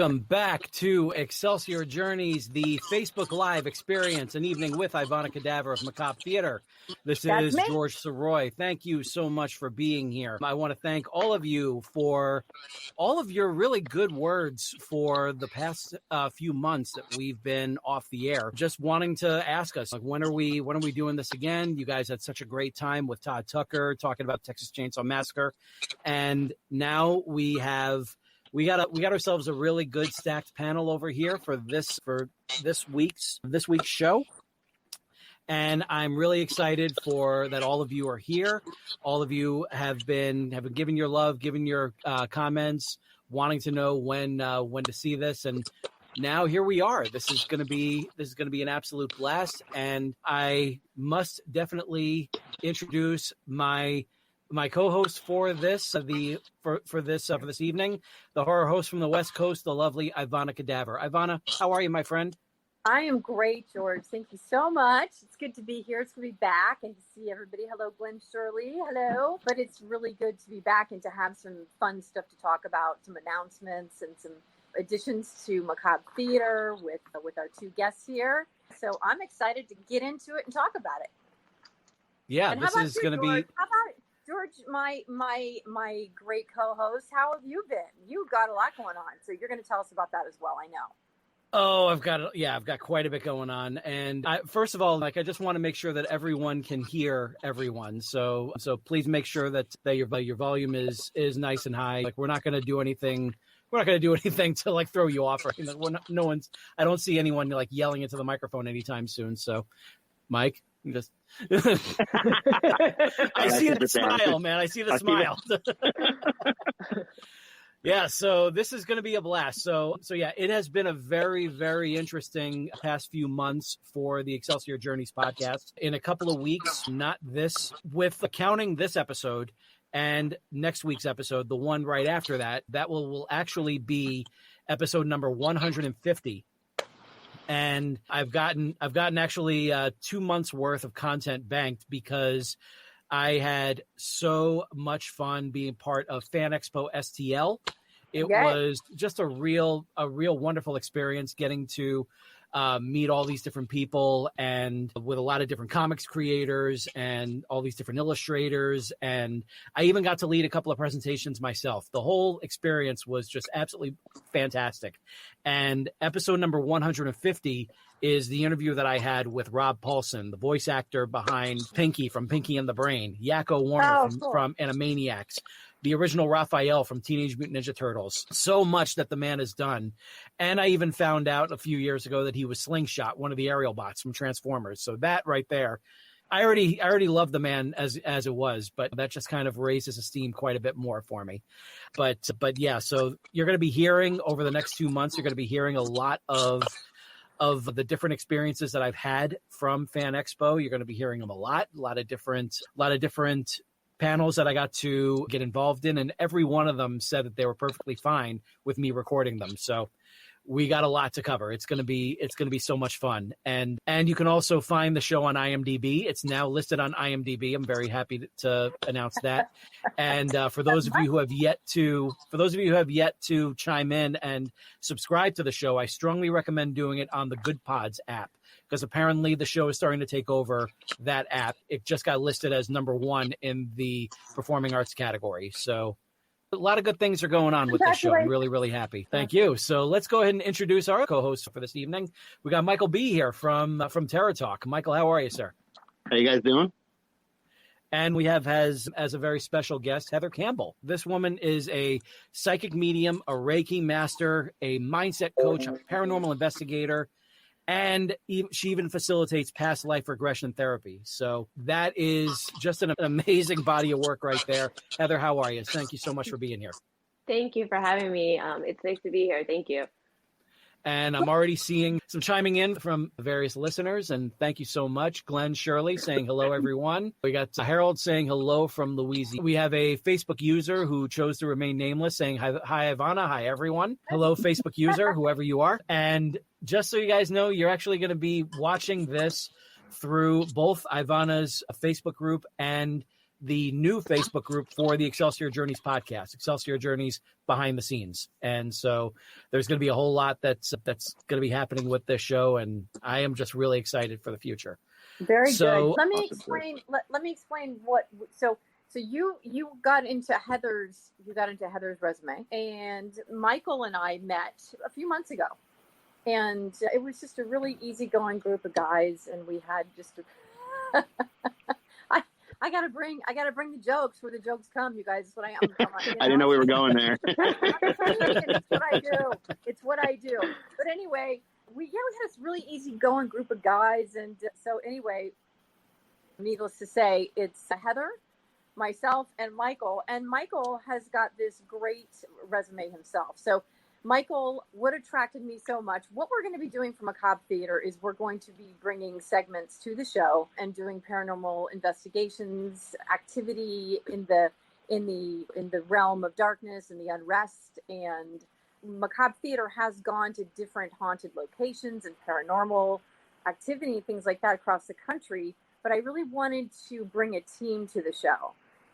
Welcome back to Excelsior Journeys, the Facebook Live experience, an evening with Ivonna Cadaver of Macabre Theatre. This is George Soroy. Thank you so much for being here. I want to thank all of you for all of your really good words for the past few months that we've been off the air. Just wanting to ask us, like, when are we doing this again? You guys had such a great time with Todd Tucker talking about Texas Chainsaw Massacre, and now we got ourselves a really good stacked panel over here for this week's show. And I'm really excited for that all of you are here. All of you have been given your love, given your comments, wanting to know when to see this, and now here we are. This is going to be an absolute blast, and I must definitely introduce my co-host for this this evening, the horror host from the West Coast, the lovely Ivonna Cadaver. Ivonna, how are you, my friend? I am great, George. Thank you so much. It's good to be here. It's good to be back and to see everybody. Hello, Glenn Shirley. Hello. But it's really good to be back and to have some fun stuff to talk about, some announcements and some additions to Macabre Theatre with our two guests here. So I'm excited to get into it and talk about it. Yeah, this is going to be. How about it? George, my great co-host, how have you been? You've got a lot going on, so you're going to tell us about that as well, I know. Oh, I've got quite a bit going on. And first of all, I just want to make sure that everyone can hear everyone. So please make sure that your volume is nice and high. Like, we're not going to do anything to like throw you off. Or I don't see anyone like yelling into the microphone anytime soon. So, Mike, just I see the smile, man. I see the smile. Yeah, so this is going to be a blast. So yeah, it has been a very, very interesting past few months for the Excelsior Journeys podcast. In a couple of weeks, not this, with counting this episode and next week's episode, the one right after that will actually be episode number 150. And I've gotten actually 2 months worth of content banked because I had so much fun being part of Fan Expo STL. It was just a real wonderful experience getting to meet all these different people, and with a lot of different comics creators and all these different illustrators. And I even got to lead a couple of presentations myself. The whole experience was just absolutely fantastic. And episode number 150 is the interview that I had with Rob Paulson, the voice actor behind Pinky from Pinky and the Brain, Yakko Warner from Animaniacs, the original Raphael from Teenage Mutant Ninja Turtles. So much that the man has done. And I even found out a few years ago that he was Slingshot, one of the aerial bots from Transformers. So that right there, I already loved the man as it was, but that just kind of raised his esteem quite a bit more for me. But yeah, so you're going to be hearing over the next 2 months, you're going to be hearing a lot of the different experiences that I've had from Fan Expo. You're going to be hearing them a lot of different panels that I got to get involved in, and every one of them said that they were perfectly fine with me recording them. So we got a lot to cover. It's going to be so much fun. And you can also find the show on IMDb. It's now listed on IMDb. I'm very happy to announce that. And for those of you who have yet to chime in and subscribe to the show, I strongly recommend doing it on the Good Pods app, because apparently the show is starting to take over that app. It just got listed as number 1 in the performing arts category. So a lot of good things are going on with this show. I'm really, really happy. Thank you. So let's go ahead and introduce our co-host for this evening. We got Michael B here from Terror Talk. Michael, how are you, sir? How you guys doing? And we have as a very special guest, Heather Campbell. This woman is a psychic medium, a Reiki master, a mindset coach, a paranormal investigator, and she even facilitates past life regression therapy. So that is just an amazing body of work right there. Heather, how are you? Thank you so much for being here. Thank you for having me. It's nice to be here. Thank you. And I'm already seeing some chiming in from various listeners, and thank you so much. Glenn Shirley saying hello, everyone. We got Harold saying hello from Louisiana. We have a Facebook user who chose to remain nameless saying hi, Ivonna. Hi, everyone. Hello, Facebook user, whoever you are. And just so you guys know, you're actually going to be watching this through both Ivonna's Facebook group and the new Facebook group for the Excelsior Journeys podcast, Excelsior Journeys Behind the Scenes. And so there's going to be a whole lot that's going to be happening with this show. And I am just really excited for the future. Very So, good. Let me explain. Let me explain what. So you got into Heather's resume, and Michael and I met a few months ago, and it was just a really easygoing group of guys, and we had just. I gotta bring the jokes where the jokes come, you guys. It's what I am. I didn't know we were going there. It's what I do. It's what I do. But anyway, we had this really easygoing group of guys, and so anyway, needless to say, it's Heather, myself, and Michael. And Michael has got this great resume himself. So Michael, what attracted me so much, what we're going to be doing for Macabre Theatre is we're going to be bringing segments to the show and doing paranormal investigations, activity in the realm of darkness and the unrest. And Macabre Theatre has gone to different haunted locations and paranormal activity, things like that across the country. But I really wanted to bring a team to the show.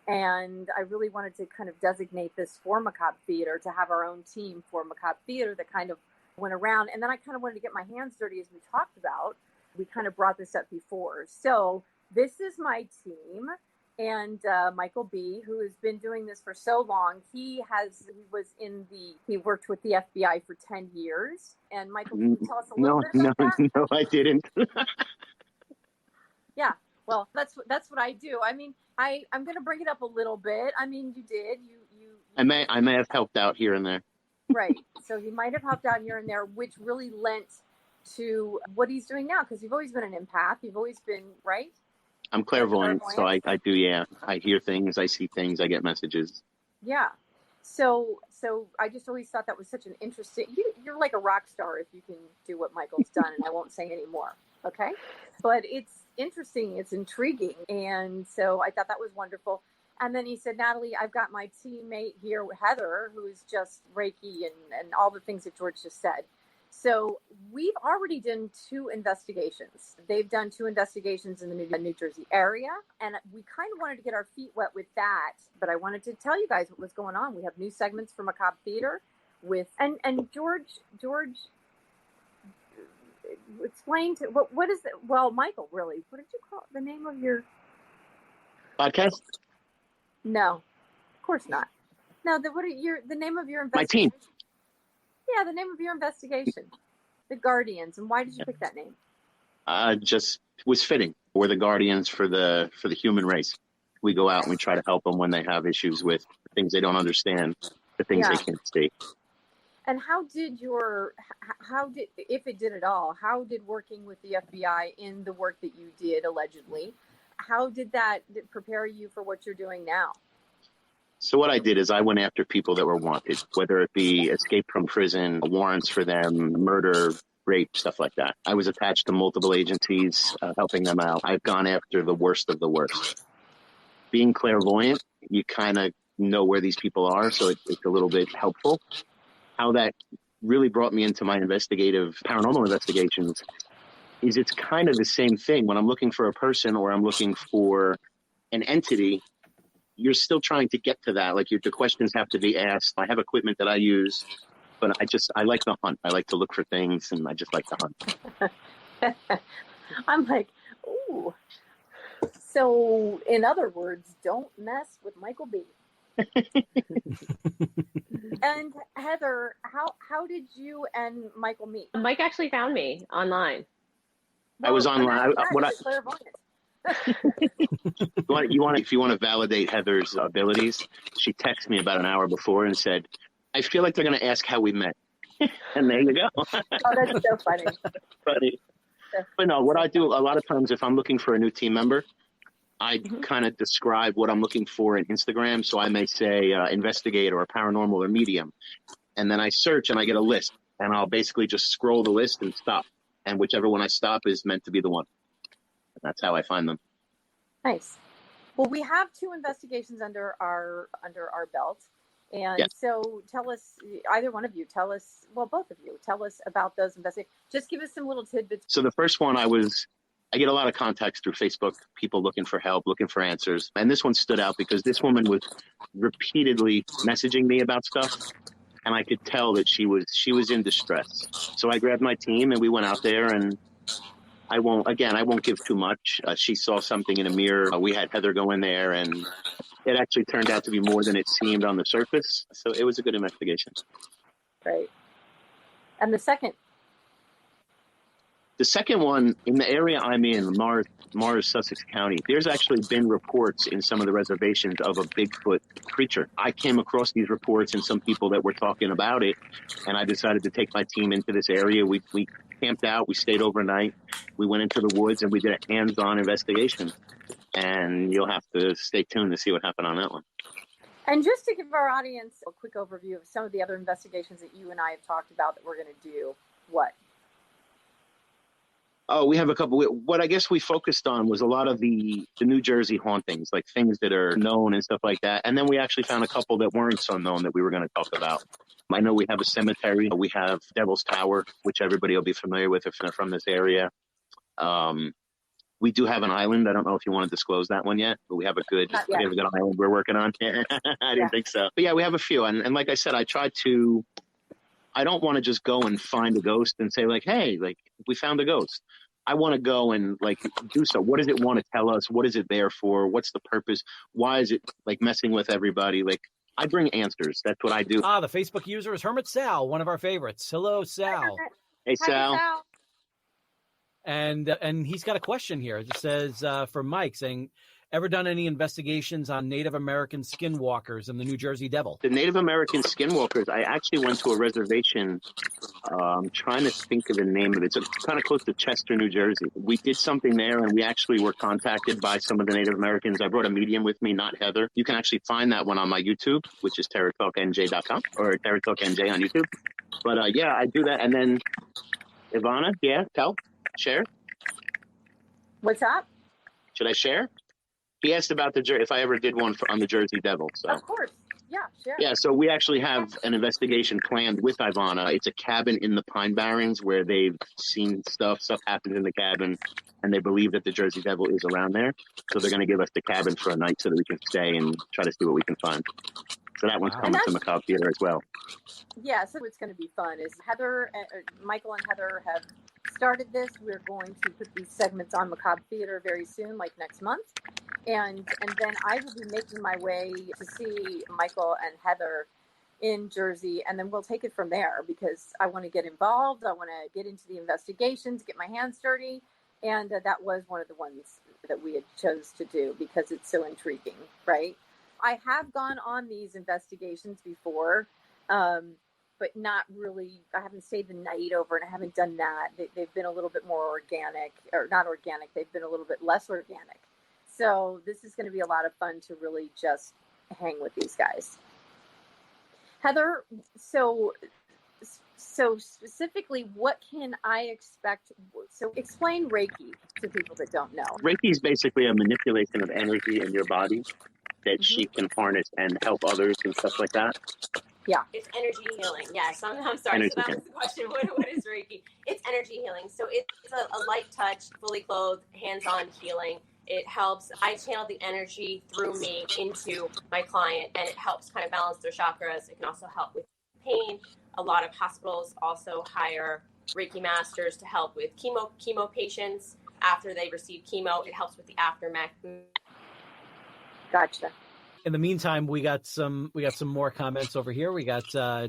And I really wanted to kind of designate this for Macabre Theatre, to have our own team for Macabre Theatre that kind of went around. And then I kind of wanted to get my hands dirty, as we talked about. We kind of brought this up before. So this is my team. And Michael B., who has been doing this for so long, he worked with the FBI for 10 years. And Michael, can you tell us a little bit about that? No, I didn't. Yeah, well, that's what I do. I mean, I'm going to bring it up a little bit. I mean, you did. I may have helped out here and there. Right. So he might have helped out here and there, which really lent to what he's doing now, because you've always been an empath. You've always been, right? I'm clairvoyant, so I do, yeah. I hear things, I see things, I get messages. Yeah. So I just always thought that was such an interesting, you're like a rock star if you can do what Michael's done, and I won't say any more, okay? But it's interesting, it's intriguing, and so I thought that was wonderful. And then he said, Natalie, I've got my teammate here, Heather, who is just Reiki and all the things that George just said. So we've already done 2 investigations. They've done 2 investigations in the New Jersey area, and we kind of wanted to get our feet wet with that. But I wanted to tell you guys what was going on. We have new segments for Macabre Theatre with and George. Explain to what is it? Well, Michael, really, what did you call the name of your Podcast? No, of course not. No, the name of your My investigation? team. Yeah, the name of your investigation, the Guardians. And why did you pick that name? Just was fitting. We're the guardians for the human race. We go out and we try to help them when they have issues with things they don't understand, the things they can't see. And how did if it did at all, how did working with the FBI in the work that you did allegedly, how did that prepare you for what you're doing now? So what I did is I went after people that were wanted, whether it be escape from prison, warrants for them, murder, rape, stuff like that. I was attached to multiple agencies, helping them out. I've gone after the worst of the worst. Being clairvoyant, you kind of know where these people are, so it's a little bit helpful. How that really brought me into my paranormal investigations is it's kind of the same thing. When I'm looking for a person or I'm looking for an entity, you're still trying to get to that. Like the questions have to be asked. I have equipment that I use, but I like to hunt. I like to look for things, and I just like to hunt. I'm like, ooh. So in other words, don't mess with Michael B. And Heather, how did you and Michael meet? Mike actually found me online. I was online. If you want to validate Heather's abilities, she texted me about an hour before and said, I feel like they're going to ask how we met. And there you go. Oh, that's so funny. Funny. But no, what I do a lot of times, if I'm looking for a new team member, I kind of describe what I'm looking for in Instagram. So I may say investigator or paranormal or medium. And then I search and I get a list. And I'll basically just scroll the list and stop. And whichever one I stop is meant to be the one. And that's how I find them. Nice. Well, we have 2 investigations under our belt. And so tell us, either one of you, both of you, tell us about those investigations. Just give us some little tidbits. So the first one, I was I get a lot of contacts through Facebook, people looking for help, looking for answers. And this one stood out because this woman was repeatedly messaging me about stuff. And I could tell that she was in distress. So I grabbed my team and we went out there, and I won't give too much. She saw something in a mirror. We had Heather go in there, and it actually turned out to be more than it seemed on the surface. So it was a good investigation. Right. And the second one, in the area I'm in, Mars, Sussex County, there's actually been reports in some of the reservations of a Bigfoot creature. I came across these reports and some people that were talking about it, and I decided to take my team into this area. We camped out, we stayed overnight, we went into the woods, and we did a hands-on investigation. And you'll have to stay tuned to see what happened on that one. And just to give our audience a quick overview of some of the other investigations that you and I have talked about that we're going to do, what? Oh, we have a couple. What I guess we focused on was a lot of the New Jersey hauntings, like things that are known and stuff like that. And then we actually found a couple that weren't so known that we were going to talk about. I know we have a cemetery. We have Devil's Tower, which everybody will be familiar with if they're from this area. We do have an island. I don't know if you want to disclose that one yet, but we have a good island we're working on. I didn't think so. But yeah, we have a few. And like I said, I don't want to just go and find a ghost and say like, hey, like we found a ghost. I want to go and like do so. What does it want to tell us? What is it there for? What's the purpose? Why is it like messing with everybody? Like I bring answers. That's what I do. The Facebook user is Hermit Sal, one of our favorites. Hello, Sal. Hey, Sal. Hi, Sal. And he's got a question here. It says from Mike saying, ever done any investigations on Native American skinwalkers and the New Jersey Devil? The Native American skinwalkers, I actually went to a reservation. I'm trying to think of the name of it. It's kind of close to Chester, New Jersey. We did something there, and we actually were contacted by some of the Native Americans. I brought a medium with me, not Heather. You can actually find that one on my YouTube, which is terratalknj.com or terratalknj on YouTube. But yeah, I do that. And then Ivonna, share. What's up? Should I share? He asked about if I ever did one on the Jersey Devil. So. Of course. Yeah, sure. Yeah, so we actually have an investigation planned with Ivonna. It's a cabin in the Pine Barrens where they've seen stuff happens in the cabin, and they believe that the Jersey Devil is around there. So they're going to give us the cabin for a night so that we can stay and try to see what we can find. So that one's coming to Macabre Theatre as well. Yeah, so what's going to be fun is Michael and Heather have started this. We're going to put these segments on Macabre Theatre very soon, like next month. And then I will be making my way to see Michael and Heather in Jersey, and then we'll take it from there because I want to get involved. I want to get into the investigations, get my hands dirty. And that was one of the ones that we had chose to do because it's so intriguing, right? I have gone on these investigations before, but not really. I haven't stayed the night over, and I haven't done that. They've been a little bit more organic, or not organic. They've been a little bit less organic. So this is going to be a lot of fun to really just hang with these guys. Heather, so specifically, what can I expect? So explain Reiki to people that don't know. Reiki is basically a manipulation of energy in your body that she can harness and help others and stuff like that. Yeah. It's energy healing. Yes. I'm sorry. Energy so that was the question. What is Reiki? It's energy healing. So it's a light touch, fully clothed, hands-on healing. It helps. I channel the energy through me into my client, and it helps kind of balance their chakras. It can also help with pain. A lot of hospitals also hire Reiki masters to help with chemo patients after they receive chemo. It helps with the aftermath. Gotcha. In the meantime, we got some more comments over here. We got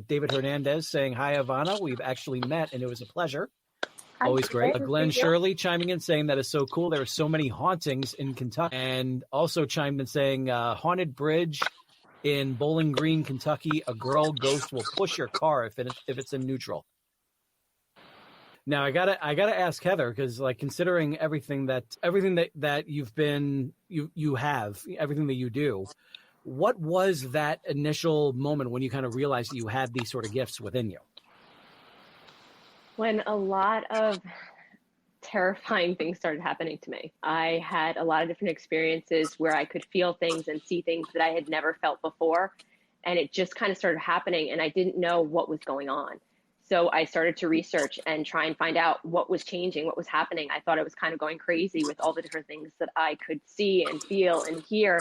David Hernandez saying, hi, Ivonna. We've actually met, and it was a pleasure. Always great. Glenn Shirley chiming in saying that is so cool. There are so many hauntings in Kentucky. And also chimed in saying, haunted bridge in Bowling Green, Kentucky. A girl ghost will push your car if it's in neutral. Now I gotta ask Heather, because like considering everything that you've been you have everything that you do, what was that initial moment when you kind of realized that you had these sort of gifts within you? When a lot of terrifying things started happening to me. I had a lot of different experiences where I could feel things and see things that I had never felt before. And it just kind of started happening, and I didn't know what was going on. So I started to research and try and find out what was changing, what was happening. I thought I was kind of going crazy with all the different things that I could see and feel and hear.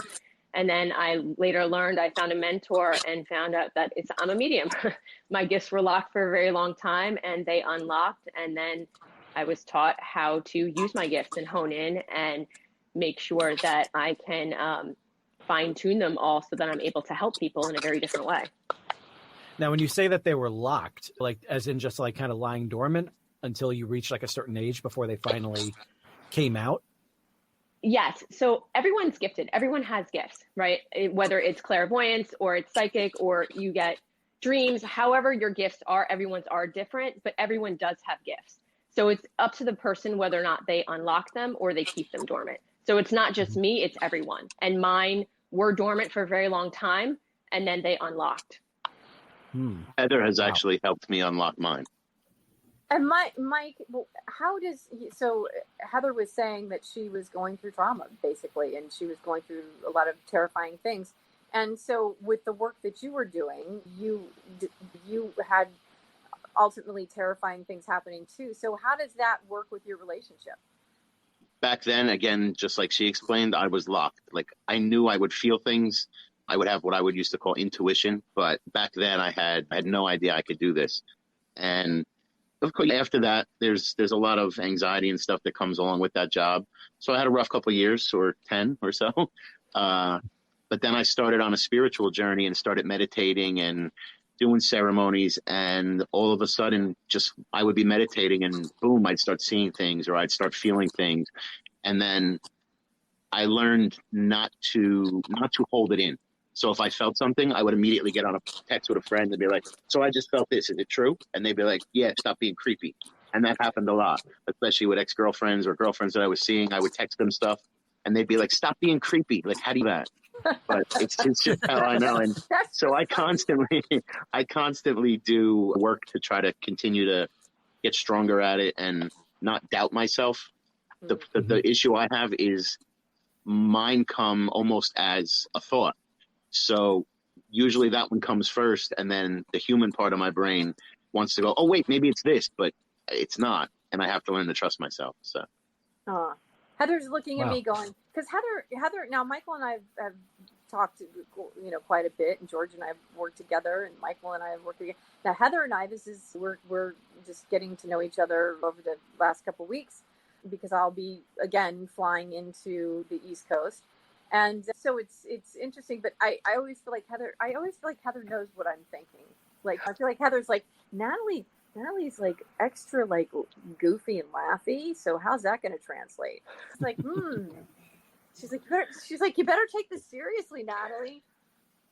And then I later learned, I found a mentor and found out that I'm a medium. My gifts were locked for a very long time and they unlocked. And then I was taught how to use my gifts and hone in and make sure that I can fine tune them all so that I'm able to help people in a very different way. Now, when you say that they were locked, like as in just like kind of lying dormant until you reach like a certain age before they finally came out? Yes. So everyone's gifted. Everyone has gifts, right? Whether it's clairvoyance or it's psychic or you get dreams, however your gifts are, everyone's are different, but everyone does have gifts. So it's up to the person whether or not they unlock them or they keep them dormant. So it's not just me, it's everyone. And mine were dormant for a very long time and then they unlocked. Heather has actually helped me unlock mine. And Mike, so Heather was saying that she was going through trauma, basically, and she was going through a lot of terrifying things. And so with the work that you were doing, you had ultimately terrifying things happening too. So how does that work with your relationship? Back then, again, just like she explained, I was locked. Like I knew I would feel things. I would have what I would used to call intuition. But back then I had no idea I could do this. And of course, after that, there's a lot of anxiety and stuff that comes along with that job. So I had a rough couple of years, or 10 or so. But then I started on a spiritual journey and started meditating and doing ceremonies. And all of a sudden, just I would be meditating and boom, I'd start seeing things or I'd start feeling things. And then I learned not to hold it in. So if I felt something, I would immediately get on a text with a friend and be like, so I just felt this. Is it true? And they'd be like, yeah, stop being creepy. And that happened a lot, especially with ex-girlfriends or girlfriends that I was seeing. I would text them stuff and they'd be like, stop being creepy. Like, how do you do that? But it's just how I know. And so I constantly do work to try to continue to get stronger at it and not doubt myself. The issue I have is mine come almost as a thought. So usually that one comes first, and then the human part of my brain wants to go, oh, wait, maybe it's this, but it's not. And I have to learn to trust myself. So Heather's looking at me going, because Heather, now Michael and I have talked, quite a bit, and George and I have worked together, and Michael and I have worked together. Now, Heather and I, we're just getting to know each other over the last couple of weeks, because I'll be, again, flying into the East Coast. And so it's interesting, but I always feel like Heather knows what I'm thinking. Like, I feel like Heather's like, Natalie's like extra like goofy and laughy. So how's that going to translate? It's like, She's like, you better take this seriously, Natalie.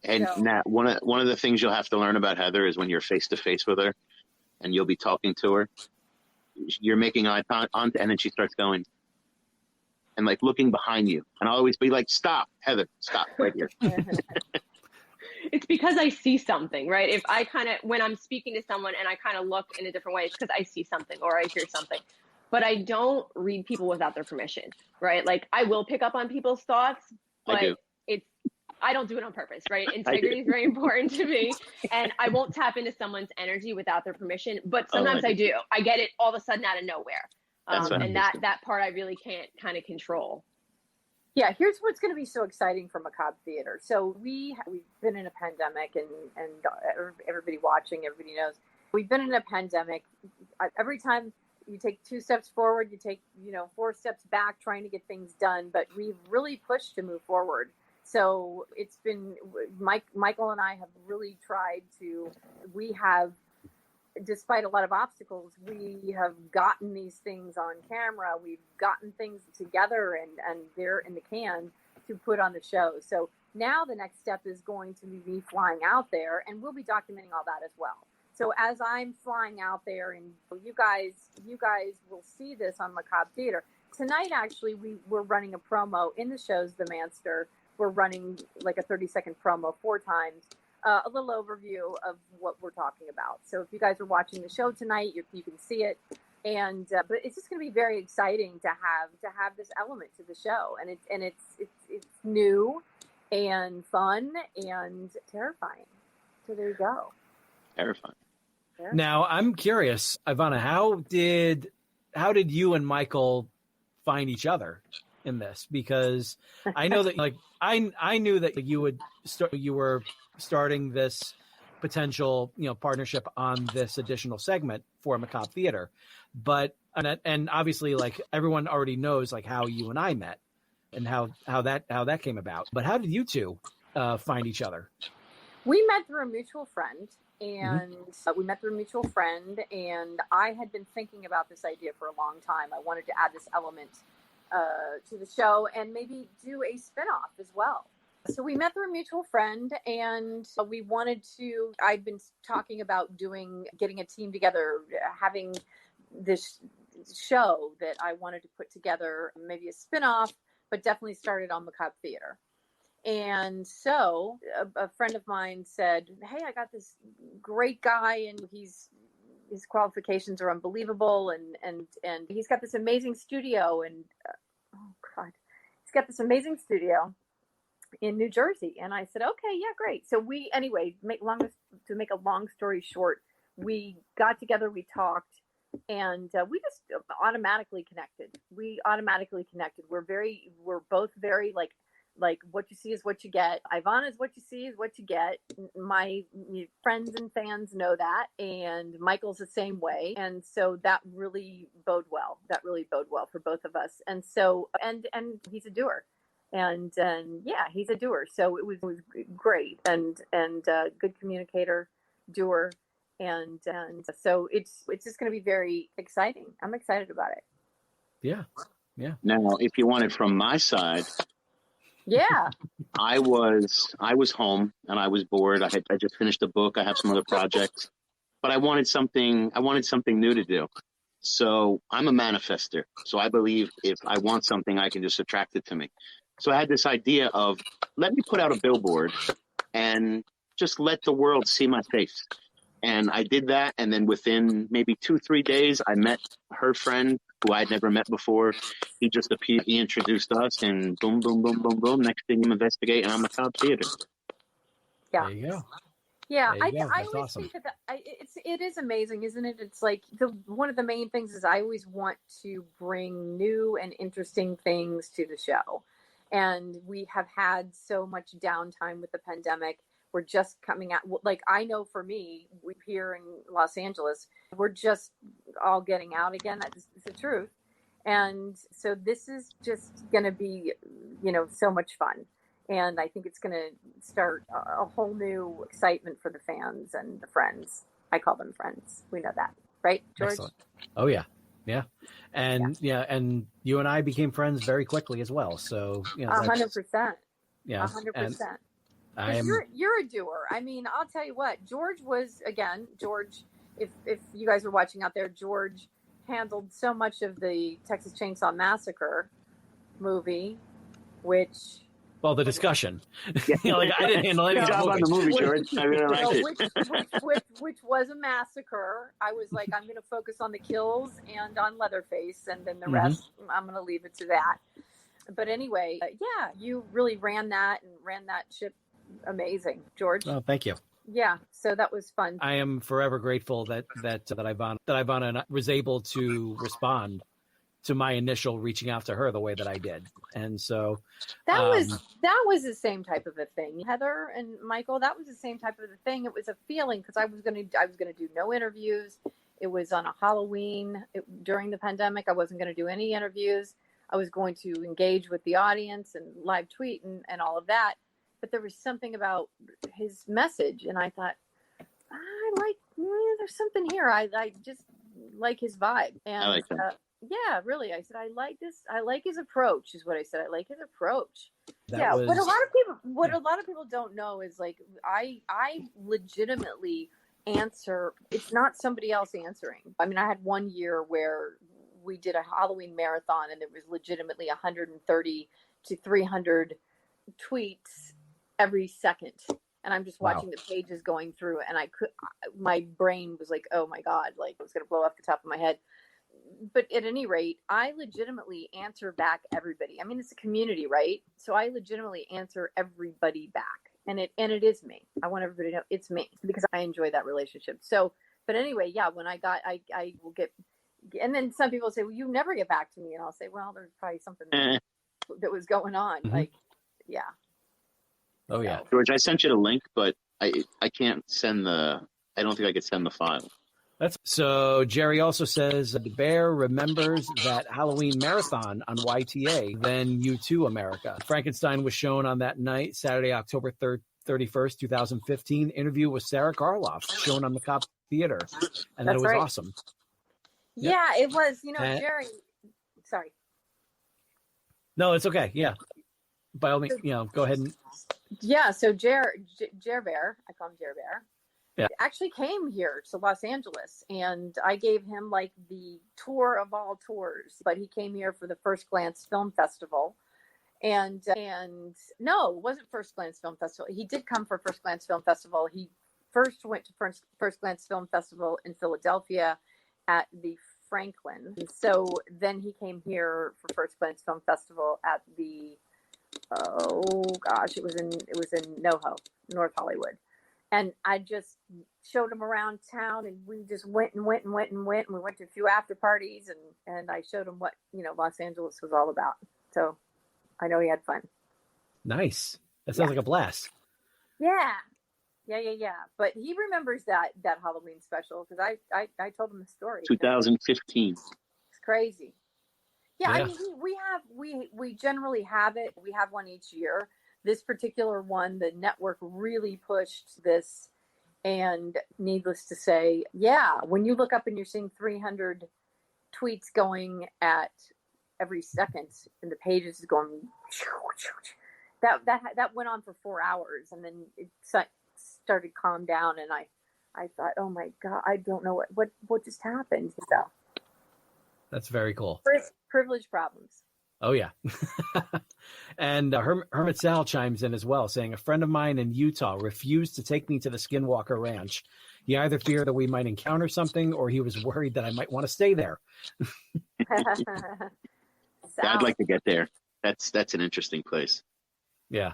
And so. Nat, one of the things you'll have to learn about Heather is when you're face to face with her and you'll be talking to her, you're making eye contact, and then she starts going and like looking behind you. And I'll always be like, stop, Heather, stop right here. It's because I see something, right? If I when I'm speaking to someone and I kind of look in a different way, it's because I see something or I hear something. But I don't read people without their permission, right? Like I will pick up on people's thoughts, but I don't do it on purpose, right? Integrity is very important to me, and I won't tap into someone's energy without their permission. But sometimes I do. I get it all of a sudden out of nowhere, and that part I really can't kind of control. Yeah, here's what's going to be so exciting for Macabre Theatre. So we've been in a pandemic, and everybody watching, everybody knows we've been in a pandemic. Every time you take 2 steps forward, you take 4 steps back, trying to get things done. But we've really pushed to move forward. So it's been Michael and I have really tried to. We have, despite a lot of obstacles, we have gotten these things on camera. We've gotten things together and they're in the can to put on the show. So now the next step is going to be me flying out there, and we'll be documenting all that as well. So as I'm flying out there, and you guys will see this on Macabre Theatre. Tonight, actually, we're running a promo in the show's The Manster. We're running like a 30-second promo 4 times. A little overview of what we're talking about. So if you guys are watching the show tonight, you can see it, and but it's just going to be very exciting to have this element to the show, and it's new and fun and terrifying. So there you go. Terrifying. Yeah. Now I'm curious, Ivonna, how did you and Michael find each other in this? Because I know that I knew that you were starting this potential partnership on this additional segment for Macabre Theatre, but and obviously everyone already knows how you and I met and how that came about. But how did you two find each other? We met through a mutual friend, and I had been thinking about this idea for a long time. I wanted to add this element to the show and maybe do a spinoff as well. So we met through a mutual friend, and we wanted to. I'd been talking about getting a team together, having this show that I wanted to put together, maybe a spinoff, but definitely started on Macabre Theatre. And so a friend of mine said, "Hey, I got this great guy, and his qualifications are unbelievable, and he's got this amazing studio, and he's got this amazing studio in New Jersey." And I said, "Okay, yeah, great." So to make a long story short, we got together, we talked, and we just automatically connected. We're both very like what you see is what you get. Ivonna is what you see is what you get. My friends and fans know that, and Michael's the same way. And so that really bode well. For both of us. And so and he's a doer. And yeah, he's a doer. So it was great and good communicator, doer, and so it's just going to be very exciting. I'm excited about it. Yeah. Now, if you want it from my side. Yeah. I was home and I was bored. I just finished a book. I have some other projects, but I wanted something new to do. So I'm a manifester. So I believe if I want something, I can just attract it to me. So I had this idea of, let me put out a billboard and just let the world see my face. And I did that. And then within maybe 2-3 days, I met her friend who I'd never met before. He just appeared. He introduced us, and boom, boom, boom, boom, boom. Next thing I'm investigating on Macabre Theatre. Yeah. There you go. Yeah, I always awesome. think that it is amazing, isn't it? It's like one of the main things is I always want to bring new and interesting things to the show. And we have had so much downtime with the pandemic. We're just coming out. I know for me, here in Los Angeles, we're just all getting out again. That's the truth. And so this is just going to be, so much fun. And I think it's going to start a whole new excitement for the fans and the friends. I call them friends. We know that, right, George? Excellent. Oh, yeah. Yeah. And and you and I became friends very quickly as well. So, 100%. Yeah. 100%. You're a doer. I mean, I'll tell you what, George, if you guys are watching out there, George handled so much of the Texas Chainsaw Massacre movie, which... Well, the discussion. I didn't handle any Good job on the movie, George. I really liked it. Which was a massacre. I was like, I'm going to focus on the kills and on Leatherface, and then the rest, I'm going to leave it to that. But anyway, you really ran that ship amazing, George. Oh, thank you. Yeah, so that was fun. I am forever grateful that Ivonna was able to respond to my initial reaching out to her the way that I did. And so that was the same type of a thing. Heather and Michael, that was the same type of a thing. It was a feeling because I was going to do no interviews. It was on a Halloween during the pandemic. I wasn't going to do any interviews. I was going to engage with the audience and live tweet and all of that. But there was something about his message, and I thought, there's something here. I just like his vibe. And I like that. Yeah, really. I said, I like this. I like his approach is what I said. I like his approach. What a lot of people don't know is I legitimately answer. It's not somebody else answering. I mean, I had one year where we did a Halloween marathon and there was legitimately 130 to 300 tweets every second. And I'm just watching the pages going through, and my brain was like, oh my God, it was going to blow off the top of my head. But at any rate, I legitimately answer back everybody. I mean, it's a community, right? So I legitimately answer everybody back. And it is me. I want everybody to know it's me because I enjoy that relationship. So But anyway, yeah, when I will get, and then some people say, well, you never get back to me. And I'll say, well, there's probably something that was going on. Mhm. Like, yeah. Oh yeah. George, I sent you the link, but I can't send I don't think I could send the file. So Jerry also says the Bear remembers that Halloween marathon on YTA, then U2 America. Frankenstein was shown on that night, Saturday, October 31st, 2015. Interview with Sarah Karloff, shown on Macabre Theatre. And that it was right. awesome. Yeah, it was, Jerry, sorry. No, it's okay. Yeah. By all means, go ahead and. Yeah, so Jer Bear, I call him Jer Bear, yeah, actually came here to Los Angeles, and I gave him like the tour of all tours. But he came here for the First Glance Film Festival, and no, it wasn't First Glance Film Festival. He did come for First Glance Film Festival. He first went to First Glance Film Festival in Philadelphia at the Franklin. And so then he came here for First Glance Film Festival at the it was in NoHo, North Hollywood. And I just showed him around town, and we just went. And we went to a few after parties, and I showed him what, Los Angeles was all about. So I know he had fun. Nice. That sounds like a blast. Yeah. But he remembers that Halloween special, because I told him the story. 2015. It's crazy. Yeah, Yeah. I mean, we generally have it. We have one each year. This particular one, the network really pushed this, and needless to say, yeah, when you look up and you're seeing 300 tweets going at every second, and the pages is going, that went on for 4 hours, and then it started to calm down, and I thought, oh my God, I don't know what just happened. So that's very cool. Privilege problems. Oh, yeah. And Hermit Sal chimes in as well, saying, a friend of mine in Utah refused to take me to the Skinwalker Ranch. He either feared that we might encounter something, or he was worried that I might want to stay there. I'd like to get there. That's an interesting place. Yeah.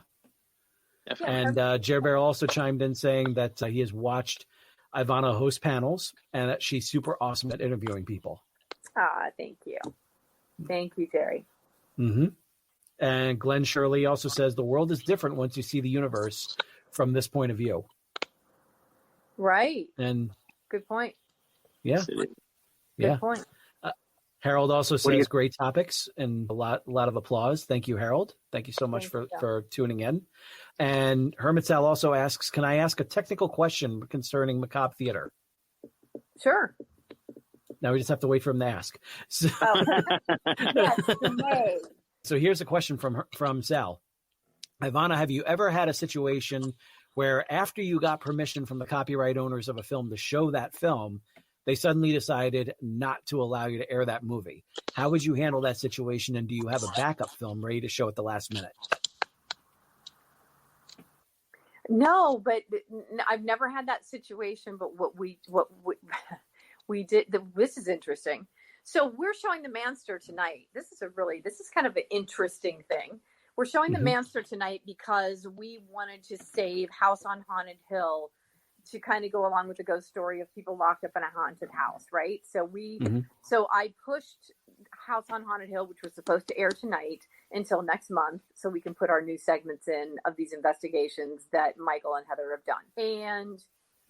Definitely. And Jer Bear also chimed in saying that he has watched Ivonna host panels, and that she's super awesome at interviewing people. Thank you. Thank you, Jerry. Mm-hmm. And Glenn Shirley also says the world is different once you see the universe from this point of view. Right. And good point. Yeah. Good point. Harold also says great topics and a lot of applause. Thank you, Harold. Thank you so much for tuning in. And Hermit Sal also asks, can I ask a technical question concerning Macabre Theatre? Sure. Now we just have to wait for him to ask. So, yes, you may. So here's a question from Sal. Ivonna, have you ever had a situation where after you got permission from the copyright owners of a film to show that film, they suddenly decided not to allow you to air that movie? How would you handle that situation, and do you have a backup film ready to show at the last minute? No, but I've never had that situation. But what we did, this is interesting. So we're showing The Manster tonight. This is kind of an interesting thing. We're showing The Manster tonight because we wanted to save House on Haunted Hill to kind of go along with the ghost story of people locked up in a haunted house, right? So so I pushed House on Haunted Hill, which was supposed to air tonight, until next month, so we can put our new segments in of these investigations that Michael and Heather have done. And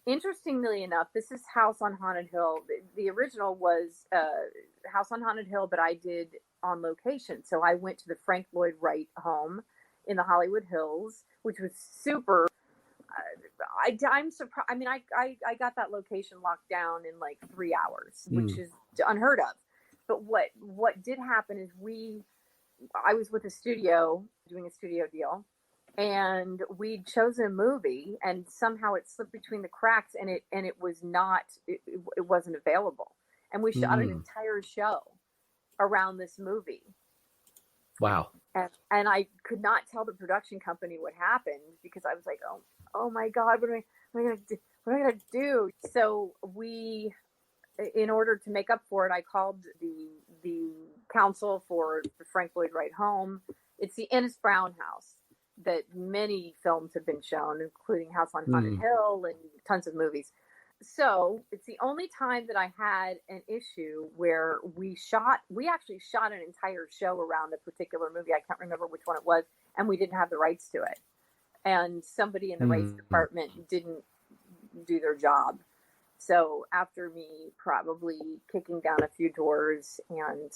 interestingly enough, this is House on Haunted Hill. The original was House on Haunted Hill, but I did on location. So I went to the Frank Lloyd Wright home in the Hollywood Hills, which was super. I'm surprised. I mean, I got that location locked down in like 3 hours, which is unheard of. But what did happen is I was with a studio doing a studio deal, and we'd chosen a movie, and somehow it slipped between the cracks, and it was not, it wasn't available. And we shot an entire show around this movie. Wow. And I could not tell the production company what happened, because I was like, oh my God, what am I going to do? So we, in order to make up for it, I called the counsel for the Frank Lloyd Wright home. It's the Ennis Brown house that many films have been shown, including House on Haunted Hill and tons of movies. So it's the only time that I had an issue where we actually shot an entire show around a particular movie. I can't remember which one it was, and we didn't have the rights to it. And somebody in the rights department didn't do their job. So after me probably kicking down a few doors and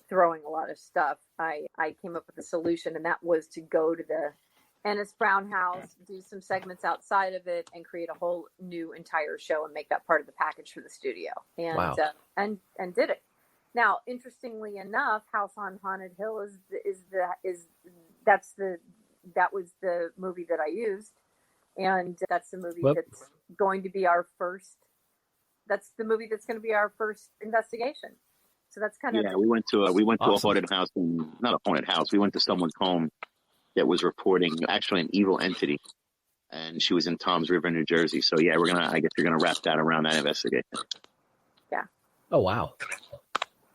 throwing a lot of stuff, I came up with a solution, and that was to go to the Ennis Brown house, do some segments outside of it, and create a whole new entire show and make that part of the package for the studio. And Wow. And did it. Now, interestingly enough, House on Haunted Hill that was the movie that I used, and that's the movie that's going to be our first. That's the movie that's going to be our first investigation. So that's kind of we went to Awesome. a haunted house, not a haunted house. We went to someone's home that was reporting actually an evil entity, and she was in Toms River, New Jersey. So yeah, I guess you're gonna wrap that around that investigation. Yeah. Oh wow.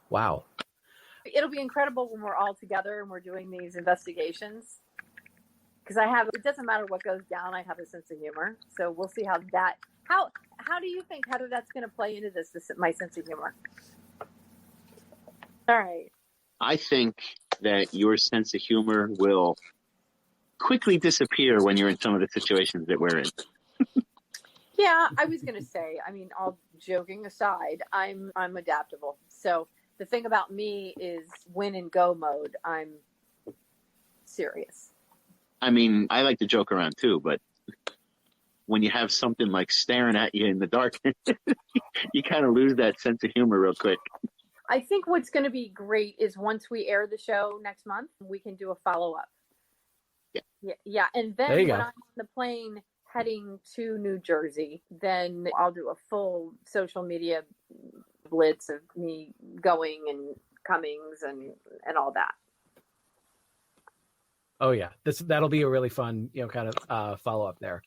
Wow. It'll be incredible when we're all together and we're doing these investigations. Because it doesn't matter what goes down, I have a sense of humor. So we'll see how do you think, Heather, that's going to play into this, my sense of humor? All right. I think that your sense of humor will quickly disappear when you're in some of the situations that we're in. Yeah, I was going to say, I mean, all joking aside, I'm adaptable. So the thing about me is win and go mode. I'm serious. I mean, I like to joke around too, but when you have something like staring at you in the dark, you kind of lose that sense of humor real quick. I think what's going to be great is once we air the show next month, we can do a follow-up. Yeah. And then when I'm on the plane heading to New Jersey, then I'll do a full social media blitz of me going and comings and all that. Oh yeah, that'll be a really fun, kind of follow up there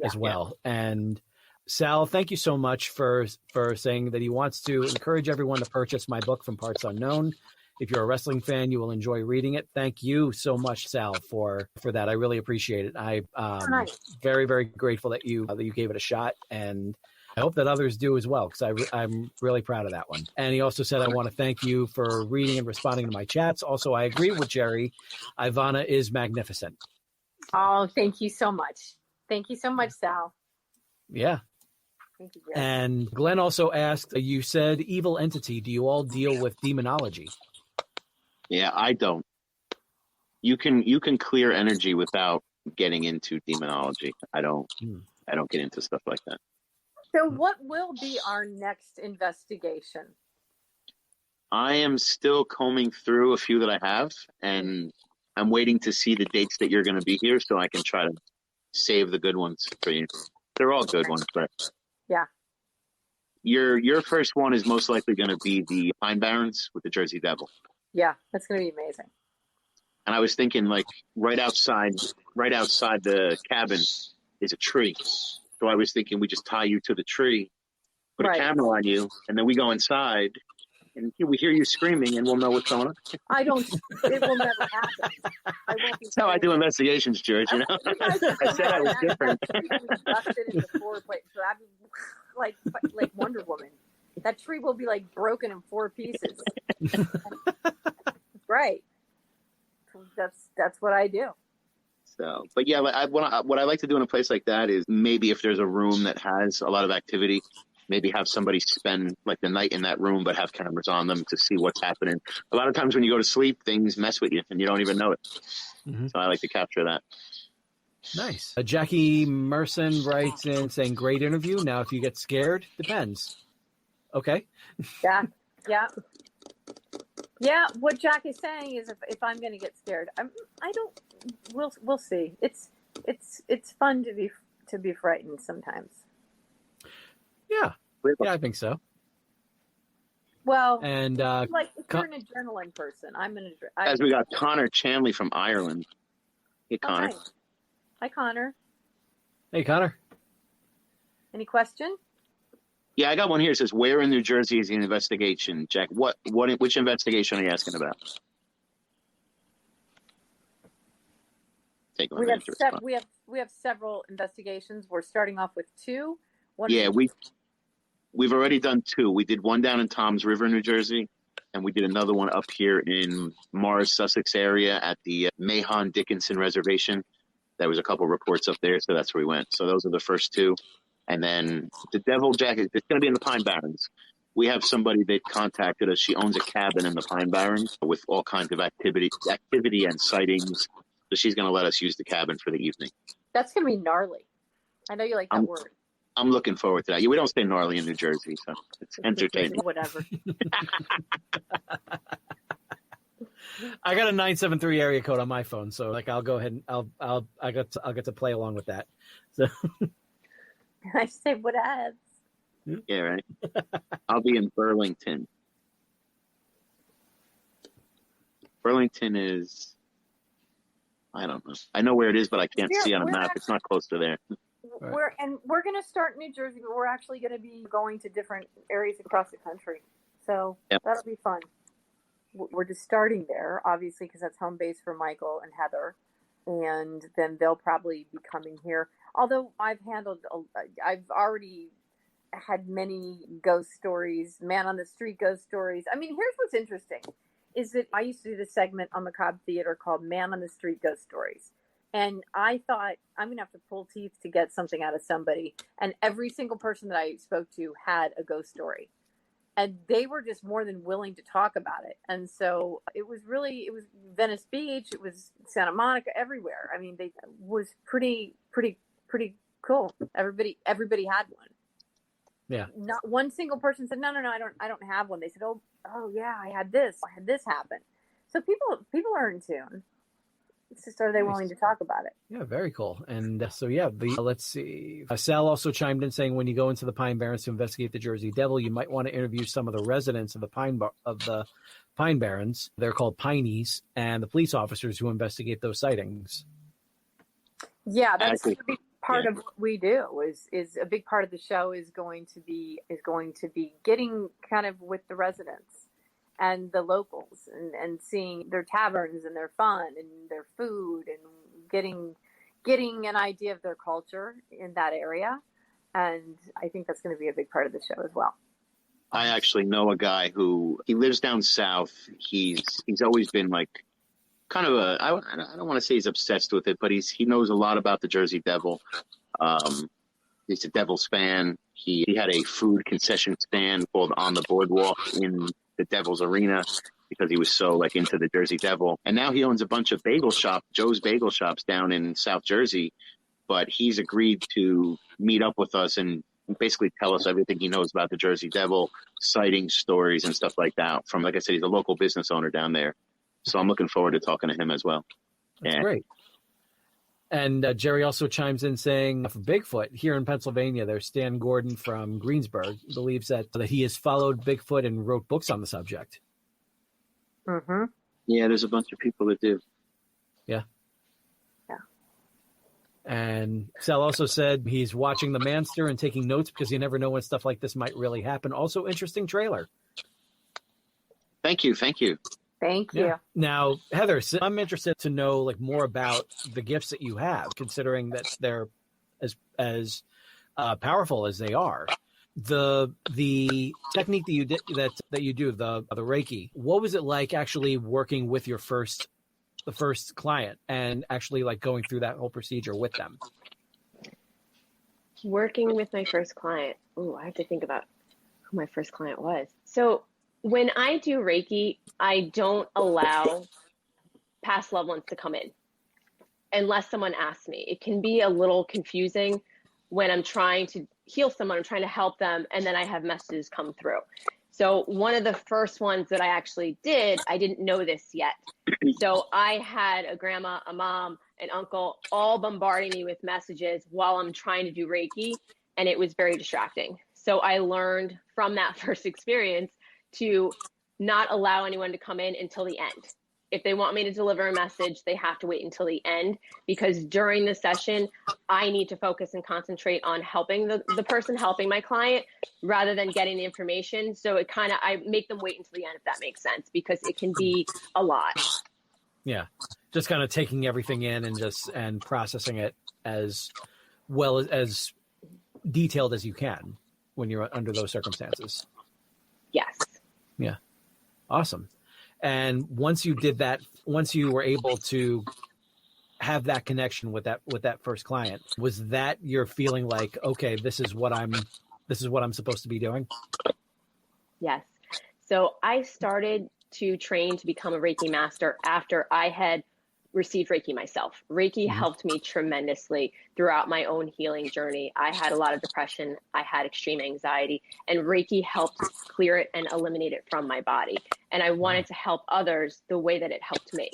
as well. Yeah. And Sal, thank you so much for saying that he wants to encourage everyone to purchase my book, From Parts Unknown. If you're a wrestling fan, you will enjoy reading it. Thank you so much, Sal, for that. I really appreciate it. I'm very, very grateful that you gave it a shot, and I hope that others do as well, because I'm really proud of that one. And he also said, I want to thank you for reading and responding to my chats. Also, I agree with Jerry. Ivonna is magnificent. Oh, thank you so much. Thank you so much, Sal. Yeah. Thank you, Jerry. And Glenn also asked, you said evil entity. Do you all deal with demonology? Yeah, I don't. You can clear energy without getting into demonology. I don't get into stuff like that. So what will be our next investigation? I am still combing through a few that I have, and I'm waiting to see the dates that you're going to be here so I can try to save the good ones for you. They're all good ones, but yeah. Your first one is most likely going to be the Pine Barrens with the Jersey Devil. Yeah, that's going to be amazing. And I was thinking, like, right outside the cabin is a tree. So I was thinking we just tie you to the tree, put a camera on you, and then we go inside, and we hear you screaming, and we'll know what's going on. It will never happen. That's how I do investigations, George, you know? I said I was different. Like Wonder Woman. That tree will be, like, broken in 4 pieces. Right. That's what I do. So, but yeah, what I like to do in a place like that is maybe if there's a room that has a lot of activity, maybe have somebody spend like the night in that room, but have cameras on them to see what's happening. A lot of times when you go to sleep, things mess with you and you don't even know it. Mm-hmm. So I like to capture that. Nice. Jackie Merson writes in saying, great interview. Now, if you get scared, depends. Okay. Yeah. Yeah. Yeah. What Jack is saying is if I'm going to get scared, we'll see. It's fun to be frightened sometimes. Yeah, I think so. Well, and like if you're an adrenaline person, as we got Connor Chamley from Ireland. Hey, Connor. Nice. Hi, Connor. Hey, Connor. Any question? Yeah, I got one here. It says, "Where in New Jersey is the investigation?" Jack, which investigation are you asking about? We have several investigations. We're starting off with 2. Yeah, we've already done 2. We did one down in Toms River, New Jersey, and we did another one up here in Mars, Sussex area at the Mahon Dickinson Reservation. There was a couple reports up there, so that's where we went. So those are the first 2. And then the Devil Jacket, it's going to be in the Pine Barrens. We have somebody that contacted us. She owns a cabin in the Pine Barrens with all kinds of activity and sightings. So she's going to let us use the cabin for the evening. That's going to be gnarly. I know you like that word. I'm looking forward to that. Yeah, we don't stay gnarly in New Jersey, so it's entertaining. Whatever. I got a 973 area code on my phone, so like I'll go ahead and I'll get to play along with that. So I say what else? Yeah, right. I'll be in Burlington. Burlington is, I don't know. I know where it is, but I can't see on a map. It's not close to there. We're going to start in New Jersey, but we're actually going to be going to different areas across the country. So that'll be fun. We're just starting there, obviously, because that's home base for Michael and Heather. And then they'll probably be coming here. Although I've already had many ghost stories, man on the street ghost stories. I mean, here's what's interesting is that I used to do this segment on Macabre Theatre called Man on the Street Ghost Stories. And I thought I'm going to have to pull teeth to get something out of somebody. And every single person that I spoke to had a ghost story. And they were just more than willing to talk about it. And so it was Venice Beach, it was Santa Monica, everywhere. I mean, they was pretty cool. Everybody had one. Yeah. Not one single person said, no, I don't have one. They said, oh yeah, I had this happen. So people are in tune. It's just, are they willing to talk about it? Yeah, very cool. And so, yeah, let's see. Sal also chimed in saying, when you go into the Pine Barrens to investigate the Jersey Devil, you might want to interview some of the residents of the Pine Barrens. They're called Pineys, and the police officers who investigate those sightings. Yeah, that's a big part of what we do. Is a big part of the show is going to be getting kind of with the residents and the locals and seeing their taverns and their fun and their food and getting an idea of their culture in that area. And I think that's going to be a big part of the show as well. I actually know a guy who he lives down south. He's always been like kind of I don't want to say he's obsessed with it, but he knows a lot about the Jersey Devil. He's a Devils fan. He had a food concession stand called On the Boardwalk in the Devil's Arena because he was so like into the Jersey Devil. And now he owns a bunch of Joe's Bagel Shops down in South Jersey. But he's agreed to meet up with us and basically tell us everything he knows about the Jersey Devil, sighting stories and stuff like that. From, like I said, he's a local business owner down there. So I'm looking forward to talking to him as well. That's great. And Jerry also chimes in saying, for Bigfoot, here in Pennsylvania, there's Stan Gordon from Greensburg, believes that he has followed Bigfoot and wrote books on the subject. Mm-hmm. Yeah, there's a bunch of people that do. Yeah. And Sal also said he's watching The Manster and taking notes because you never know when stuff like this might really happen. Also, interesting trailer. Thank you. Thank you. Yeah. Now, Heather, I'm interested to know like more about the gifts that you have, considering that they're as powerful as they are. The technique that you did that you do the Reiki. What was it like actually working with the first client and actually like going through that whole procedure with them? Working with my first client. Oh, I have to think about who my first client was. So when I do Reiki, I don't allow past loved ones to come in unless someone asks me. It can be a little confusing when I'm trying to heal someone, I'm trying to help them, and then I have messages come through. So one of the first ones that I actually did, I didn't know this yet. So I had a grandma, a mom, an uncle, all bombarding me with messages while I'm trying to do Reiki, and it was very distracting. So I learned from that first experience to not allow anyone to come in until the end. If they want me to deliver a message, they have to wait until the end, because during the session, I need to focus and concentrate on helping the person helping my client rather than getting the information. So I make them wait until the end, if that makes sense, because it can be a lot. Yeah. Just kind of taking everything in and processing it as well as detailed as you can when you're under those circumstances. Yes. Yeah. Awesome. And once you did that, once you were able to have that connection with that first client, was that your feeling like, okay, this is what I'm supposed to be doing? Yes. So I started to train to become a Reiki master after I had received Reiki myself. Reiki helped me tremendously throughout my own healing journey. I had a lot of depression. I had extreme anxiety, and Reiki helped clear it and eliminate it from my body. And I wanted to help others the way that it helped me.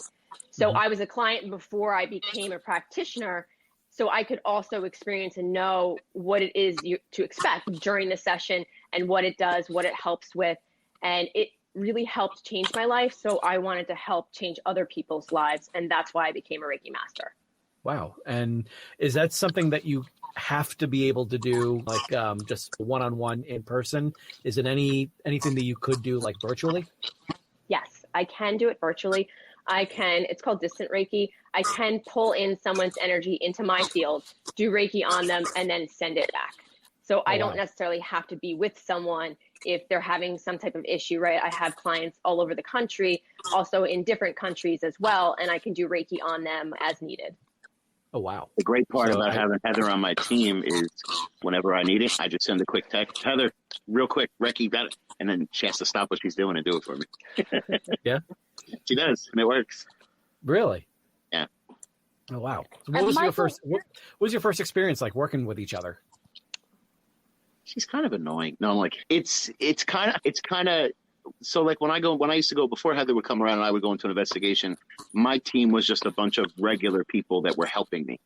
So I was a client before I became a practitioner, so I could also experience and know what it is to expect during the session and what it does, what it helps with. And it really helped change my life. So I wanted to help change other people's lives. And that's why I became a Reiki master. Wow. And is that something that you have to be able to do, like just one-on-one in person? Is it anything that you could do like virtually? Yes, I can do it virtually. It's called distant Reiki. I can pull in someone's energy into my field, do Reiki on them, and then send it back. So I don't necessarily have to be with someone if they're having some type of issue, right? I have clients all over the country, also in different countries as well, and I can do Reiki on them as needed. Oh, wow. The great part about having Heather on my team is whenever I need it, I just send a quick text, Heather, real quick, Reiki, got it. And then she has to stop what she's doing and do it for me. Yeah? She does, and it works. Really? Yeah. Oh, wow. So what was your first experience like working with each other? She's kind of annoying. No, like it's kind of so like when I used to go before Heather would come around and I would go into an investigation, my team was just a bunch of regular people that were helping me.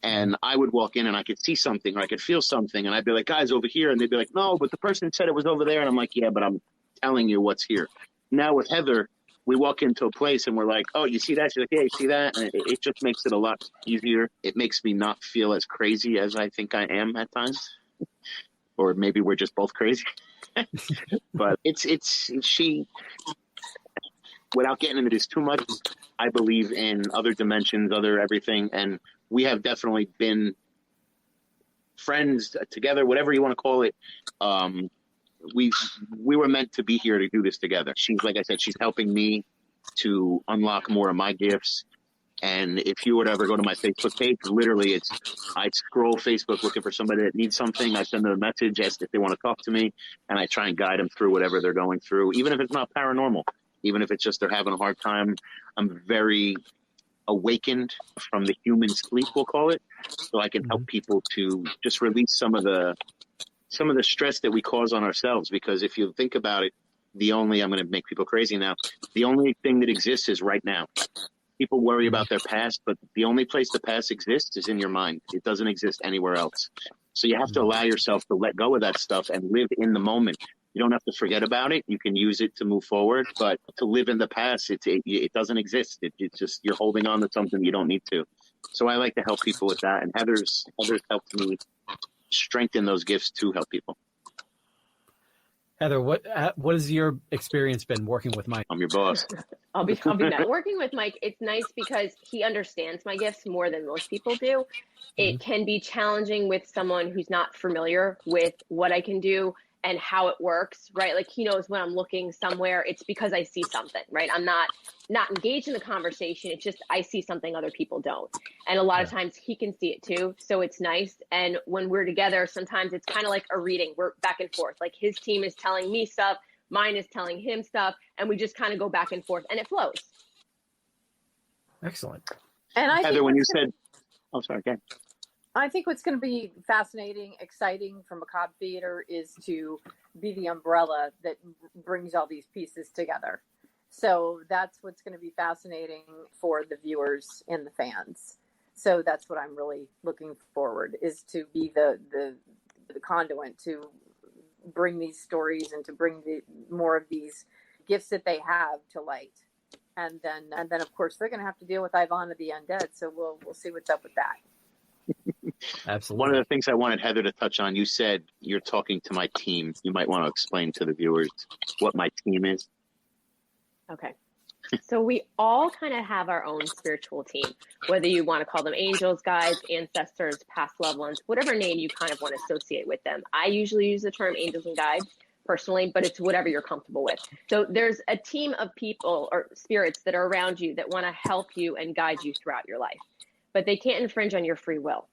And I would walk in and I could see something or I could feel something and I'd be like, guys, over here. And they'd be like, no, but the person said it was over there. And I'm like, yeah, but I'm telling you what's here. Now with Heather, we walk into a place and we're like, oh, you see that? She's like, yeah, you see that? And it just makes it a lot easier. It makes me not feel as crazy as I think I am at times. Or maybe we're just both crazy. But she, without getting into this too much, I believe in other dimensions, other everything. And we have definitely been friends together, whatever you want to call it. We were meant to be here to do this together. She's, like I said, she's helping me to unlock more of my gifts. And if you would ever go to my Facebook page, literally I scroll Facebook looking for somebody that needs something. I send them a message, ask if they want to talk to me, and I try and guide them through whatever they're going through, even if it's not paranormal, even if it's just they're having a hard time. I'm very awakened from the human sleep, we'll call it, so I can help people to just release some of the stress that we cause on ourselves. Because if you think about it, I'm going to make people crazy now, the only thing that exists is right now. People worry about their past, but the only place the past exists is in your mind. It doesn't exist anywhere else. So you have to allow yourself to let go of that stuff and live in the moment. You don't have to forget about it. You can use it to move forward, but to live in the past, it doesn't exist. It's just you're holding on to something you don't need to. So I like to help people with that, and Heather's helped me strengthen those gifts to help people. Heather, what has your experience been working with Mike? I'm your boss. I'll be back. Working with Mike, it's nice because he understands my gifts more than most people do. It can be challenging with someone who's not familiar with what I can do and how it works, right? Like he knows when I'm looking somewhere, it's because I see something, right? I'm not engaged in the conversation. It's just I see something other people don't. And a lot of times he can see it too. So it's nice. And when we're together, sometimes it's kind of like a reading. We're back and forth. Like his team is telling me stuff, mine is telling him stuff, and we just kind of go back and forth and it flows. Excellent. And Heather, when you said, oh, sorry, again. I think what's going to be fascinating, exciting for Macabre Theatre is to be the umbrella that brings all these pieces together. So that's what's going to be fascinating for the viewers and the fans. So that's what I'm really looking forward, is to be the conduit to bring these stories and to bring more of these gifts that they have to light. And then of course they're going to have to deal with Ivonna the undead. So we'll see what's up with that. Absolutely. One of the things I wanted Heather to touch on, you said you're talking to my team. You might want to explain to the viewers what my team is. Okay. So we all kind of have our own spiritual team, whether you want to call them angels, guides, ancestors, past loved ones, whatever name you kind of want to associate with them. I usually use the term angels and guides personally, but it's whatever you're comfortable with. So there's a team of people or spirits that are around you that want to help you and guide you throughout your life, but they can't infringe on your free will.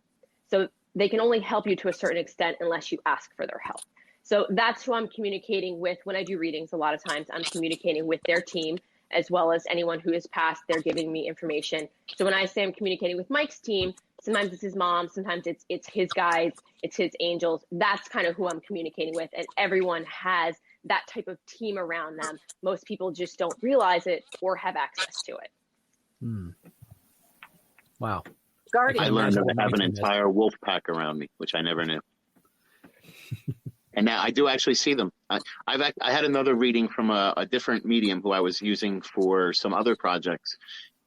So they can only help you to a certain extent unless you ask for their help. So that's who I'm communicating with when I do readings. A lot of times I'm communicating with their team, as well as anyone who has passed. They're giving me information. So when I say I'm communicating with Mike's team, sometimes it's his mom, sometimes it's his guides, it's his angels. That's kind of who I'm communicating with. And everyone has that type of team around them. Most people just don't realize it or have access to it. Wow. Guardian. I learned that I have an entire wolf pack around me, which I never knew. And now I do actually see them. I had another reading from a different medium who I was using for some other projects.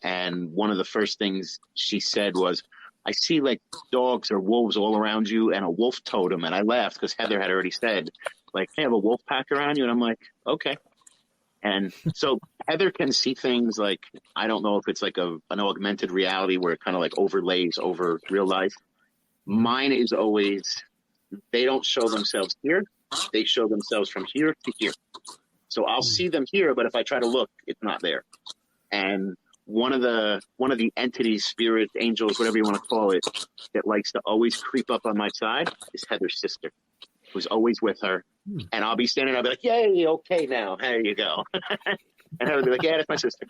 And one of the first things she said was, I see like dogs or wolves all around you and a wolf totem. And I laughed because Heather had already said, like, hey, I have a wolf pack around you. And I'm like, okay. And so Heather can see things like, I don't know if it's like an augmented reality where it kind of like overlays over real life. Mine is always, they don't show themselves here. They show themselves from here to here. So I'll see them here, but if I try to look, it's not there. And one of the entities, spirits, angels, whatever you want to call it, that likes to always creep up on my side is Heather's sister, who's always with her. And I'll be standing there, I'll be like, yay, okay now, there you go. And Heather will be like, yeah, that's my sister.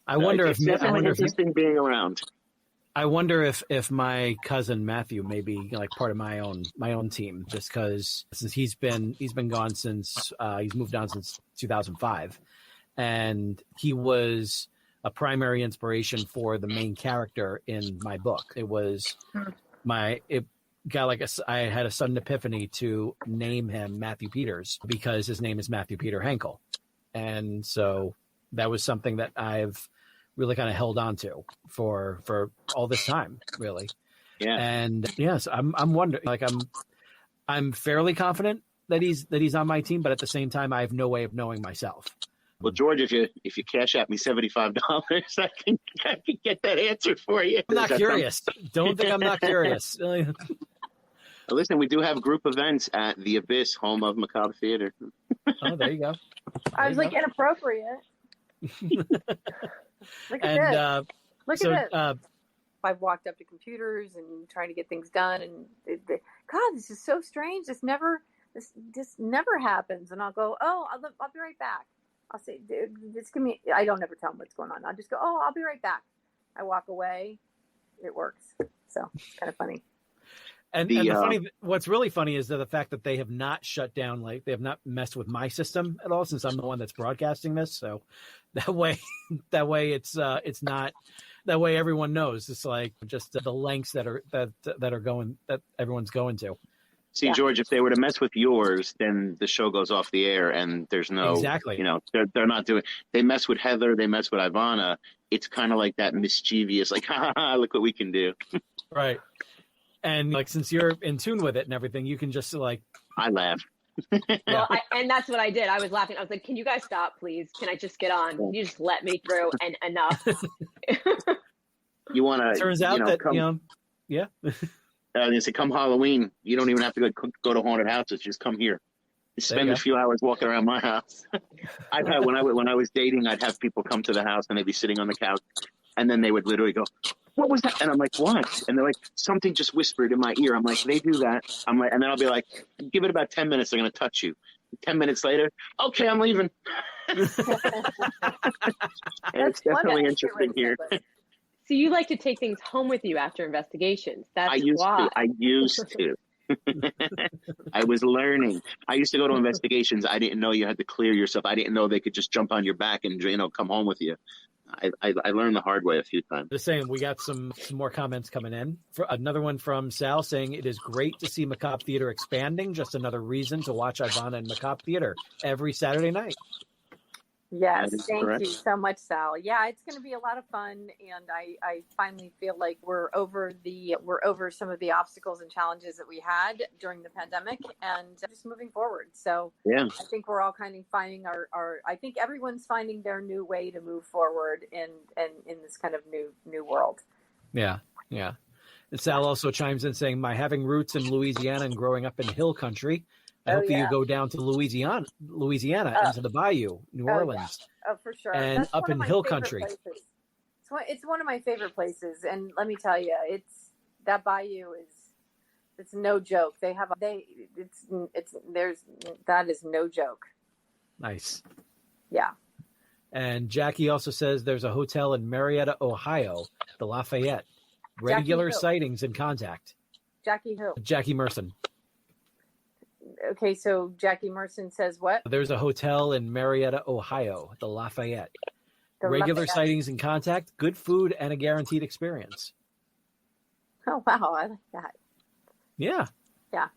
I wonder it's definitely interesting being around. I wonder if my cousin Matthew may be like part of my own team, just because since he's been gone since he's moved on since 2005, and he was a primary inspiration for the main character in my book. It was I had a sudden epiphany to name him Matthew Peters because his name is Matthew Peter Henkel, and so that was something that I've really kind of held on to for all this time, really. Yeah. And yes, I'm wondering, like, I'm fairly confident that he's on my team, but at the same time, I have no way of knowing myself. Well, George, if you cash out me $75, I can get that answer for you. I'm not curious. Don't think I'm not curious. Listen, we do have group events at the Abyss, home of Macabre Theatre. Oh, there you go. I was like, inappropriate. Look at this. Look at this. I've walked up to computers and trying to get things done, and God, this is so strange. This never happens. And I'll go, oh, I'll be right back. I'll say, just give me. I don't ever tell them what's going on. I'll just go, oh, I'll be right back. I walk away. It works. So it's kind of funny. And what's really funny is the fact that they have not shut down, like they have not messed with my system at all, since I'm the one that's broadcasting this. So that way it's not, that way everyone knows. It's like just the lengths that everyone's going to. See, George, if they were to mess with yours, then the show goes off the air and there's no, exactly. They're not doing, they mess with Heather, they mess with Ivonna. It's kind of like that mischievous, like, look what we can do. Right. And like, since you're in tune with it and everything, you can just like, I laugh. Well, and that's what I did. I was laughing. I was like, can you guys stop, please? Can I just get on? Can you just let me through and enough? You want to, turns out that, yeah. They say, come Halloween, you don't even have to go to haunted houses. Just come here. Spend a few hours walking around my house. I've had, when I was dating, I'd have people come to the house and they'd be sitting on the couch and then they would literally go, what was that? And I'm like, what? And they're like, something just whispered in my ear. I'm like, they do that. I'm like, and then I'll be like, give it about 10 minutes. They're going to touch you. 10 minutes later, okay, I'm leaving. It's definitely interesting here. So you like to take things home with you after investigations. That's why. I used to. I was learning. I used to go to investigations. I didn't know you had to clear yourself. I didn't know they could just jump on your back and come home with you. I learned the hard way a few times. The same. We got some more comments coming in. Another one from Sal saying, it is great to see Macabre Theatre expanding. Just another reason to watch Ivonna and Macabre Theatre every Saturday night. Yes, That is thank correct. you so much, Sal. Yeah, it's going to be a lot of fun, and I finally feel like we're over some of the obstacles and challenges that we had during the pandemic, and just moving forward. So Yeah. I think we're all kind of finding our I think everyone's finding their new way to move forward in this kind of new world. Yeah. And Sal also chimes in saying, "My having roots in Louisiana and growing up in hill country, I hope that you go down to Louisiana into the Bayou, New Orleans, Oh, for sure. and That's up one in of my hill favorite country." places. It's one of my favorite places, and let me tell you, that bayou it's no joke. That is no joke. Nice. Yeah. And Jackie also says there's a hotel in Marietta, Ohio, the Lafayette. Regular sightings and contact. Jackie who? Jackie Merson. Okay, so Jackie Merson says what? There's a hotel in Marietta, Ohio, the Lafayette. Regular sightings and contact, good food, and a guaranteed experience. Oh, wow. I like that. Yeah. Yeah.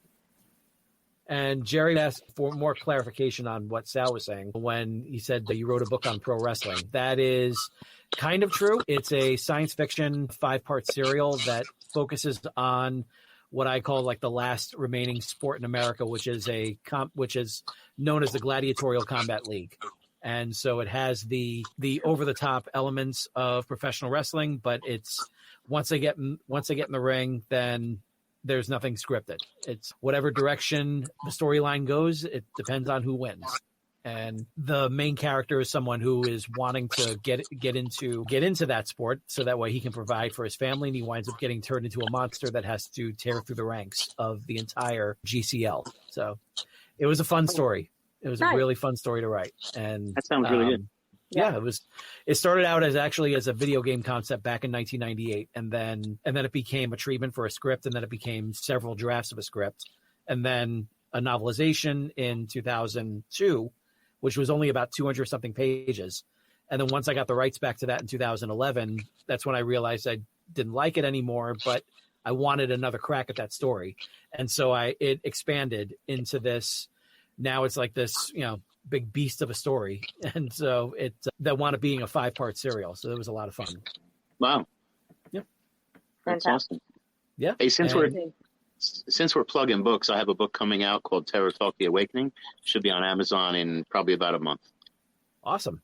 And Jerry asked for more clarification on what Sal was saying when he said that you wrote a book on pro wrestling. That is kind of true. It's a science fiction 5-part serial that focuses on what I call like the last remaining sport in America, which is known as the Gladiatorial Combat League. And so it has the over the top elements of professional wrestling, but it's once they get in the ring, then there's nothing scripted. It's whatever direction the storyline goes. It depends on who wins. And the main character is someone who is wanting to get into that sport so that way he can provide for his family, and he winds up getting turned into a monster that has to tear through the ranks of the entire GCL. So it was a fun story. It was a really fun story to write. And that sounds really good. Yeah, it started out as a video game concept back in 1998, and then it became a treatment for a script, and then it became several drafts of a script, and then a novelization in 2002, which was only about 200 something pages. And then once I got the rights back to that in 2011, that's when I realized I didn't like it anymore, but I wanted another crack at that story. And so it expanded into this. Now it's like this, big beast of a story. And so that wound up being a 5-part serial. So it was a lot of fun. Wow. Yep. That's awesome. Yeah. Hey, since we're plugging books, I have a book coming out called Terror Talk: The Awakening. Should be on Amazon in probably about a month. Awesome.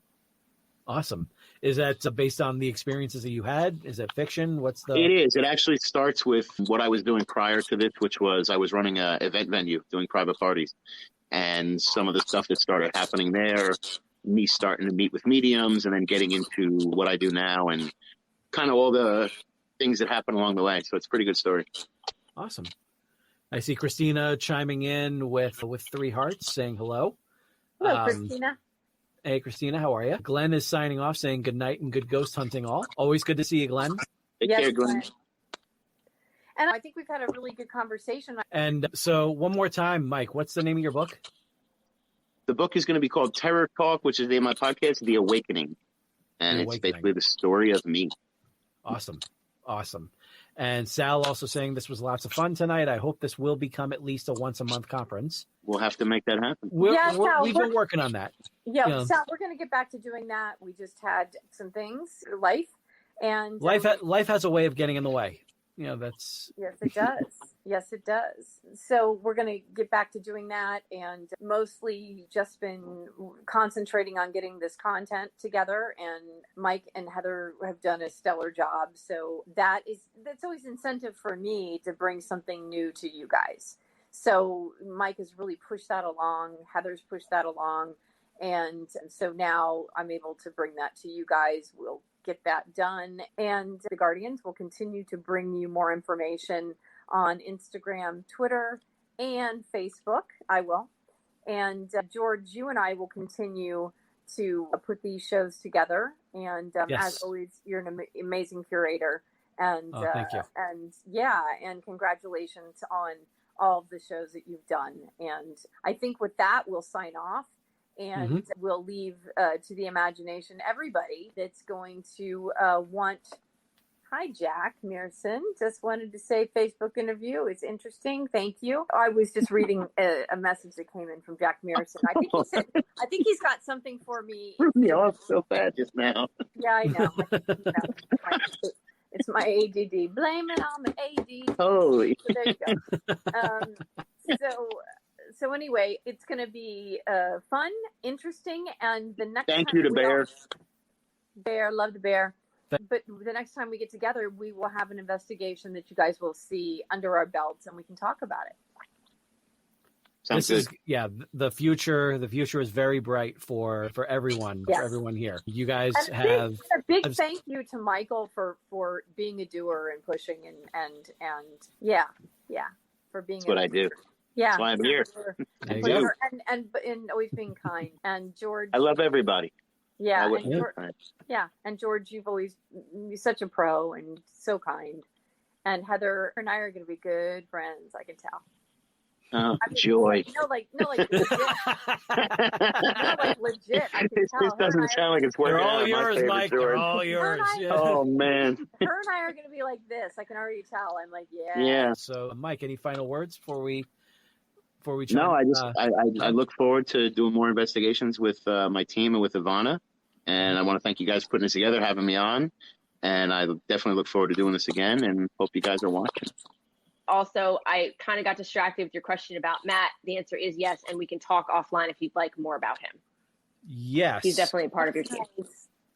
Is that based on the experiences that you had? Is it fiction? It is. It actually starts with what I was doing prior to this, which was I was running an event venue, doing private parties. And some of the stuff that started happening there, me starting to meet with mediums and then getting into what I do now and kind of all the things that happen along the way. So it's a pretty good story. Awesome. I see Christina chiming in with 3 hearts saying hello. Hello, Christina. Hey, Christina, how are you? Glenn is signing off saying good night and good ghost hunting all. Always good to see you, Glenn. Take care, Glenn. And I think we've had a really good conversation. And so one more time, Mike, what's the name of your book? The book is going to be called Terror Talk, which is the name of my podcast, The Awakening. And it's basically the story of me. Awesome. And Sal also saying this was lots of fun tonight. I hope this will become at least a once-a-month conference. We'll have to make that happen. We've been working on that. Yeah, Sal, we're going to get back to doing that. We just had some things, life has a way of getting in the way. That's... Yes, it does. Yes, it does. So we're going to get back to doing that, and mostly just been concentrating on getting this content together. And Mike and Heather have done a stellar job. So that's always incentive for me to bring something new to you guys. So Mike has really pushed that along. Heather's pushed that along. And so now I'm able to bring that to you guys. We'll get that done. And the Guardians will continue to bring you more information on Instagram, Twitter, and Facebook. I will. And George, you and I will continue to put these shows together. And as always, you're an amazing curator. And thank you. And congratulations on all of the shows that you've done. And I think with that, we'll sign off. And we'll leave to the imagination everybody that's going to want Hi, Jack Mearson. Just wanted to say Facebook interview is interesting. Thank you. I was just reading a message that came in from Jack Mearson. I think he said, I think he's got something for me. Me off so bad just now. Yeah, I know. It's my ADD. Blame it on the ADD. Holy. So there you go. So anyway, it's going to be fun, interesting, and the next Thank time you to Bear. Bear, love the Bear. But the next time we get together, we will have an investigation that you guys will see under our belts, and we can talk about it. Sounds This good. is the future is very bright for everyone, Yes. for everyone here. You guys And have a big thank you to Michael for being a doer and pushing and for being That's what I do. Yeah. That's why I'm here. There you go. And always being kind. And George, I love everybody. yeah, I and George, you're such a pro and so kind. And Heather and I are going to be good friends. I can tell. Oh, joy. Like legit. Legit. I can tell. This doesn't sound like it's working They're all out. yours, Mike. They're all yours. Yeah. Oh, man. Her and I are going to be like this. I can already tell. I'm like, yeah. Yeah. So, Mike, any final words before we? No, I look forward to doing more investigations with my team and with Ivonna. And I want to thank you guys for putting this together, having me on. And I definitely look forward to doing this again and hope you guys are watching. Also, I kind of got distracted with your question about Matt. The answer is yes, and we can talk offline if you'd like more about him. Yes. He's definitely a part of your team.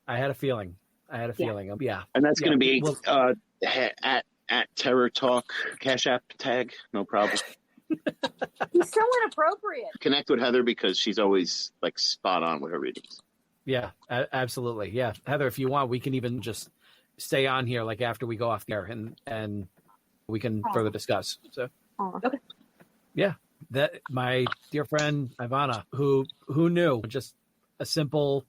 I had a feeling. Yeah. And that's going to be Well, at Terror Talk Cash App tag. No problem. He's so inappropriate. Connect with Heather because she's always like spot on with her readings. Yeah, absolutely. Yeah. Heather, if you want, we can even just stay on here like after we go off the air and we can further discuss. So, Okay. Yeah, that my dear friend Ivonna, who knew just a simple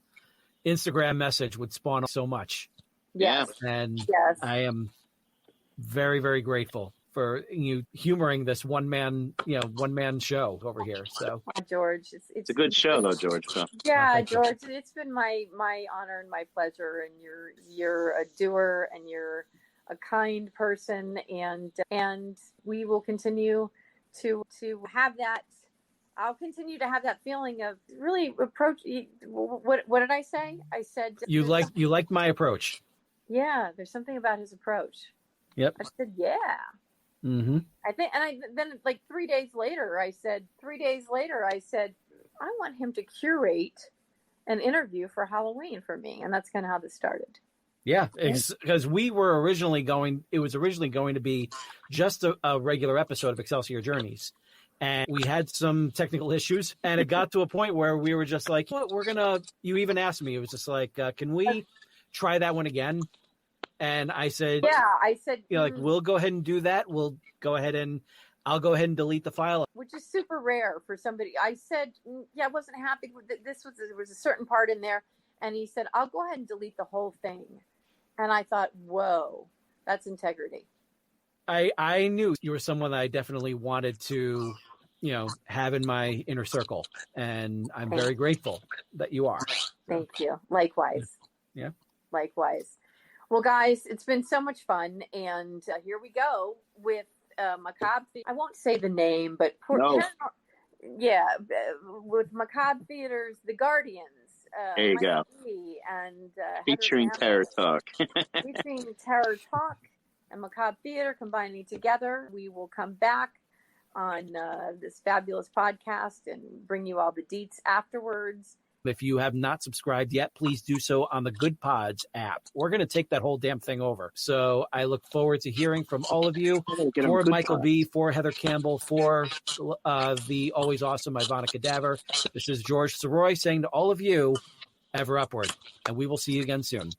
Instagram message would spawn so much. Yes. And Yes. I am very, very grateful for you humoring this one man show over here. So, George, It's a good show though, George. So. Yeah, thank you. George, it's been my honor and my pleasure. And you're a doer and you're a kind person, and we will continue to have that. I'll continue to have that feeling of really approach. What did I say? I said you like my approach. Yeah, there's something about his approach. Yep. I said, yeah. Mm-hmm. I think, and then like 3 days later, I said, I want him to curate an interview for Halloween for me, and that's kind of how this started. Yeah, because it was originally going to be just a regular episode of Excelsior Journeys. And we had some technical issues, and it got to a point where we were just like, you even asked me, it was just like, can we try that one again? And I said, we'll go ahead and do that. I'll go ahead and delete the file. Which is super rare for somebody. I said, I wasn't happy with this. There was a certain part in there. And he said, I'll go ahead and delete the whole thing. And I thought, whoa, that's integrity. I knew you were someone that I definitely wanted to, have in my inner circle. And I'm very grateful that you are. Thank you. Likewise. Yeah. Likewise. Well, guys, it's been so much fun. And here we go with Macabre Theatre. I won't say the name, but with Macabre Theatre's The Guardians. There you go. And featuring Terror Talk. Featuring Terror Talk and Macabre Theatre combining together. We will come back on this fabulous podcast and bring you all the deets afterwards. If you have not subscribed yet, please do so on the Good Pods app. We're going to take that whole damn thing over. So I look forward to hearing from all of you. For Michael B., for Heather Campbell, for the always awesome Ivonna Cadaver. This is George Soroy saying to all of you, ever upward. And we will see you again soon.